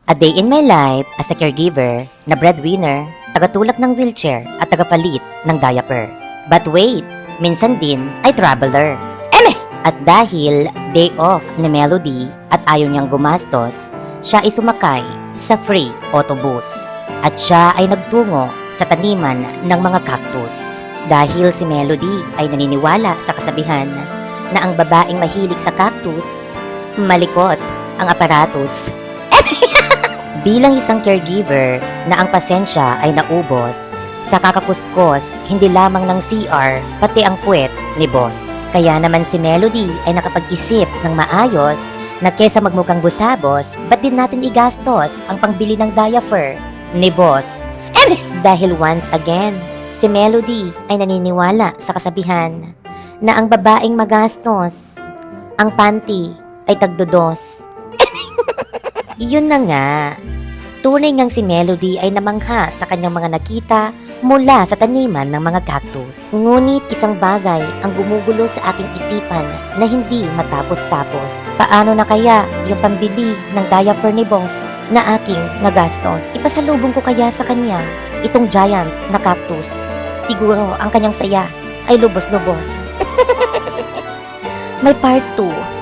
A day in my life as a caregiver, na breadwinner, tagatulak ng wheelchair at tagapalit ng diaper. But wait, minsan din ay traveler. At dahil day off ni Melody at ayaw niyang gumastos, siya ay sumakay sa free autobus. At siya ay nagtungo sa taniman ng mga cactus. Dahil si Melody ay naniniwala sa kasabihan na ang babaeng mahilig sa cactus, malikot ang aparatus. Bilang isang caregiver na ang pasensya ay naubos sa kakakuskos hindi lamang ng CR pati ang puwet ni boss. Kaya naman si Melody ay nakapag-isip ng maayos na kesa magmukhang busabos, ba't din natin igastos ang pangbili ng diaper ni boss? Dahil once again, si Melody ay naniniwala sa kasabihan na ang babaeng magastos, ang panty ay tagdodos. Yun na nga. Tunay ngang si Melody ay namangha sa kanyang mga nakita mula sa taniman ng mga cactus. Ngunit isang bagay ang gumugulo sa aking isipan na hindi matapos-tapos. Paano na kaya yung pambili ng diaper ni boss na aking nagastos? Ipasalubong ko kaya sa kanya itong giant na cactus. Siguro ang kanyang saya ay lubos-lubos. May part 2.